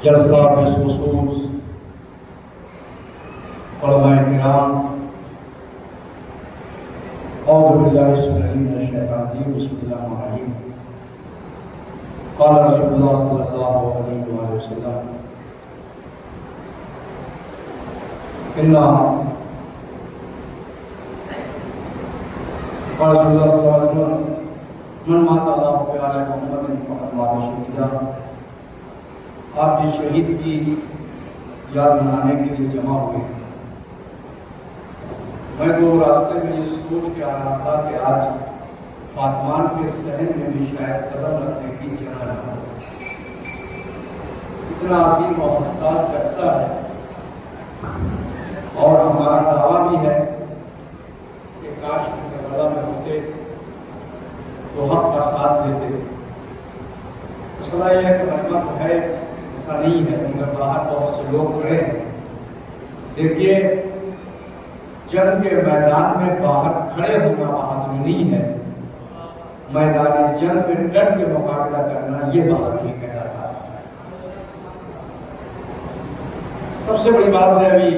جلسہ بالخصوص علماء کرام، اعوذ باللہ من الشیطان الرجیم، بسم اللہ الرحمن الرحیم۔ قال رسول اللہ صلی اللہ علیہ وآلہ وسلم قال رسول اللہ صلی اللہ علیہ وسلم من مات اللہ فی آل محمد فقد مات شہیدا۔ آپ جس شہید کی یاد منانے کے لیے جمع ہوئے ہیں، میں تو راستے میں یہ سوچ کے آ رہا تھا کہ آج فاطمان کے صحن میں بھی شاید قدم رکھنے کی جگہ نہ ہو۔ اتنا عظیم و حساس جلسہ ہے، اور ہمارا دعویٰ بھی ہے کہ کاش کربلا میں ہوتے تو حق کا ساتھ دیتے۔ مسئلہ یہ ہے کہ مجمع تو ہے، ایسا نہیں ہے، مگر باہر بہت سے لوگ کھڑے ہیں۔ دیکھیے، جنگ کے میدان میں باہر کھڑے ہونا بہادری نہیں ہے، میدان جنگ میں ڈٹ کے مقابلہ کرنا یہ بہادری کہلاتا ہے۔ سب سے بڑی بات ہے، ابھی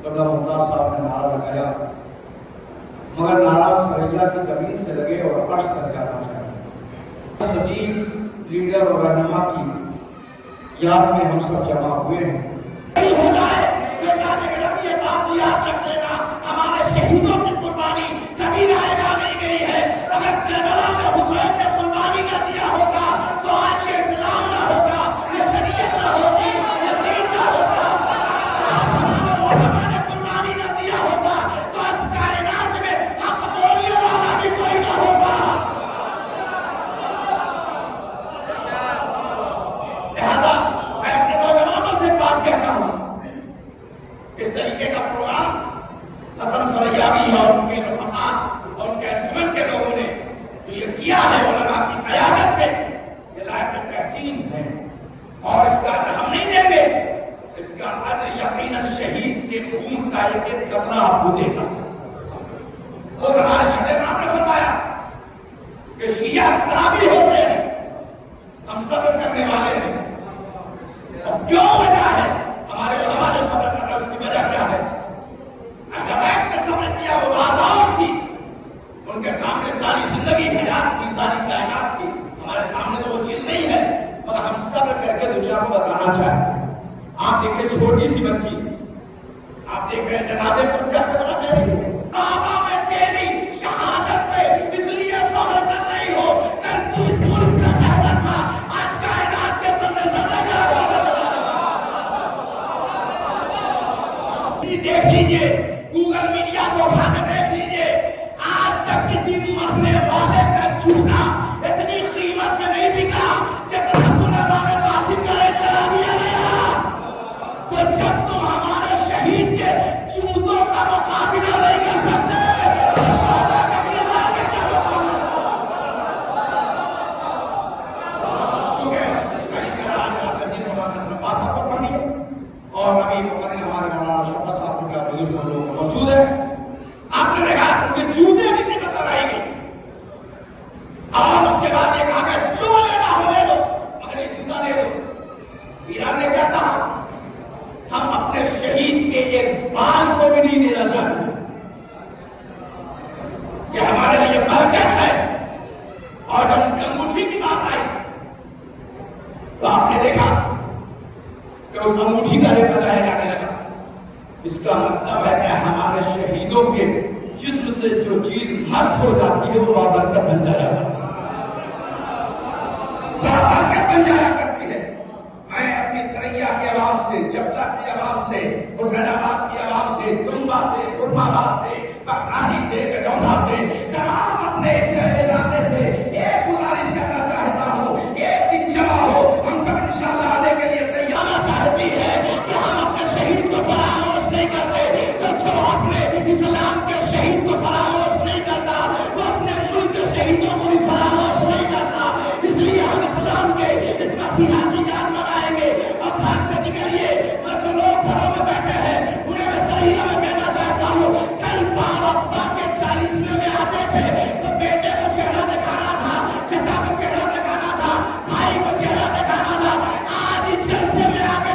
قبلہ ممتاز صاحب نے نعرہ لگایا، مگر نعرہ سریا کی زمین سے لگے اور عرش تک جانا چاہیے۔ عظیم لیڈر اور رہنما کی یاد میں ہم سب جمع ہوئے ہیں۔ ہمارے شہیدوں کی قربانی کبھی رائے گا نہیں گئی ہے۔ اگر کربلا میں حسین نے قربانی نہ دیا ہوگا تو آج یہ اسلام نہ ہوگا، یہ شریعت نہ ہوگی، یہ دین نہ ہوگا۔ اگر قربانی نہ دیا ہوگا تو آج کائنات میں حق بولنے والا بھی کوئی نہ ہوگا۔ لہذا میں اپنے نوجوانوں سے بات کہتا ہوں، اس طریقے کا پروگرام حسن سریابی اور ان کے رفقا اور ان کے انجمن کے لوگوں نے جو یہ کیا ہے علماء کی قیادت میں، یہ لائق تحسین ہے، اور اس کا اجر ہم نہیں دیں گے، اس کا اجر یقیناً شہید کے خون کا ایک ایک قطرہ آپ کو دے گا۔ خود ہمارے چھٹے میں آپ نے فرمایا کہ شیعہ صابر ہوتے ہیں، ہم صبر کرنے والے ہیں۔ اور کیوں وجہ ہے؟ ہمارے علماء جو صبر کر رہے ہیں، اس کی وجہ کیا ہے؟ اہل نے صبر کیا، وہ بات اور تھی، ان کے سامنے ساری زندگی حیات کی، ساری کائنات کی، ہمارے سامنے تو وہ چیز نہیں ہے، مگر ہم صبر کر کے دنیا کو بتانا چاہتے ہیں۔ آپ دیکھیں چھوٹی سی بچی، آپ دیکھ رہے جنازے پر کیا خطرہ دے رہی ہے، کعبہ میں تیری شہادت پہ اس لیے فخر کر رہی ہو، کل تو اس ملک کا رہبر تھا، آج کائنات کے سامنے دیکھ لیجئے، گوگل میڈیا کو اٹھا کے دیکھ لیجئے، آج تک کسی مرنے والے کا جھوٹا اتنی قیمت میں نہیں بکا جب رسول اللہ قاسم کا اطلاع دیا گیا۔ تو جب تم ہمارے شہید کے جوتوں کا مقابلہ نہیں کر سکتے، اور ابھی ہمارے مولانا شوکت صاحب کا بزرگ لوگ موجود ہے، آپ نے دیکھا کہ جوتے کتنی مطلب آئی گئی، اور اس کے بعد یہ کہا کہ جو لینا ہو لے لو، مگر یہ جوتا دے دو۔ ایران نے کیا کہا؟ ہم اپنے شہید کے ایک بال کو بھی نہیں دینا چاہتے، یہ ہمارے لیے برکت ہے۔ اور جب ان کی انگوٹھی کی بات آئی تو آپ نے دیکھا کہ اس انگوٹھی کا ریٹ لگایا جانے لگا۔ اس کا مطلب ہے کہ ہمارے شہیدوں کے جسم سے جو چیز مس ہو جاتی ہے وہ برکت بن جایا کرتی ہے، برکت بن جایا کرتی ہے۔ میں اپنی سریا کے عوام سے، جبلہ کی عوام سے، حسین آباد کی عوام سے، دمبا سے، قرب آباد سے، بخرانی سے، گڈولا سے، تمام اپنے اس علاقے سے ایک گزارش کرنا چاہتا ہوں، ایک دن جمع ہو، ہم سب انشاءاللہ آنے کے لیے تیار چاہتی ہے کہ ہم اپنے شہید کو فراموش نہیں کرتے۔ تو جو اپنے اسلام کے شہید کو فراموش نہیں کرتا، وہ اپنے ملک کے شہیدوں کو بھی فراموش نہیں کرتا۔ اس لیے ہم اسلام کے اس مسیحا کی یاد منائیں گے۔ اور گھر سے نکلیے، اور جو لوگ گھروں میں بیٹھے ہیں انہیں میں سریہ میں کہنا چاہتا ہوں، کل باپ ابا کے 40ویں میں آتے تھے تو بیٹے کو چہرہ دکھانا تھا، چچا کو چہرہ دکھانا تھا، بھائی کو چہرہ دکھانا تھا، آج اس جلسے میں آ کے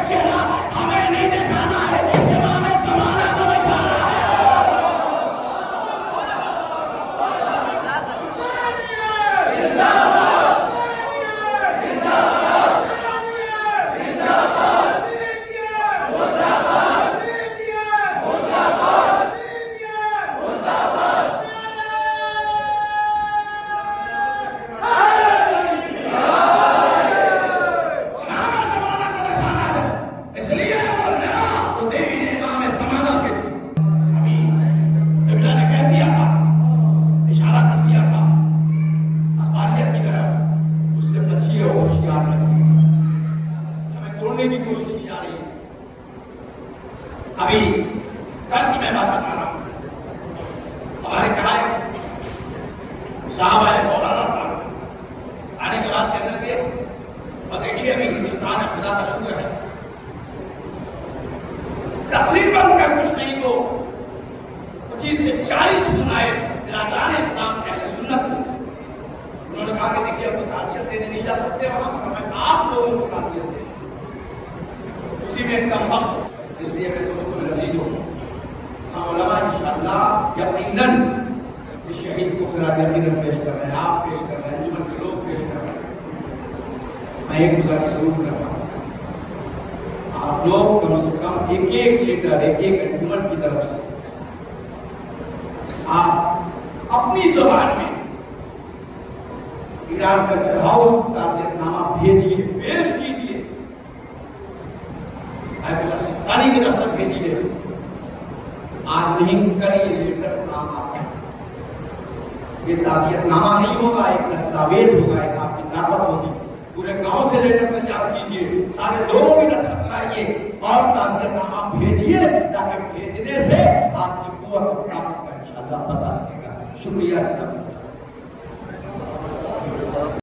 انشاءاللہ یقیناً اس شہید کو خراج عقیدت پیش کر رہے ہیں، آپ پیش کر رہے ہیں، انجمن کے لوگ پیش کر رہے ہیں۔ میں ایک گزارش ضرور کر رہا ہوں، آپ لوگ کم سے کم ایک لیٹر ایک انجمن کی طرف سے آپ اپنی زبان میں ایران کا چڑھاؤ تعزیت نامہ بھیجیے، پیش کیجیے، آیت اللہ سستانی کے دفتر بھیجیے۔ آج نہیں کل یہ لیٹر کام آتا ہے، یہ تعزیت نامہ نہیں ہوگا، ایک دستاویز ہوگا، ایک آپ کی دعوت ہوگی۔ پورے گاؤں سے لیٹر تیار کیجیے، سارے لوگوں کی دستخط لائیے اور تعزیت نامہ بھیجیے، تاکہ بھیجنے سے آپ کی قوت اور طاقت کا انشاءاللہ پتہ لگے گا۔ شکریہ جناب۔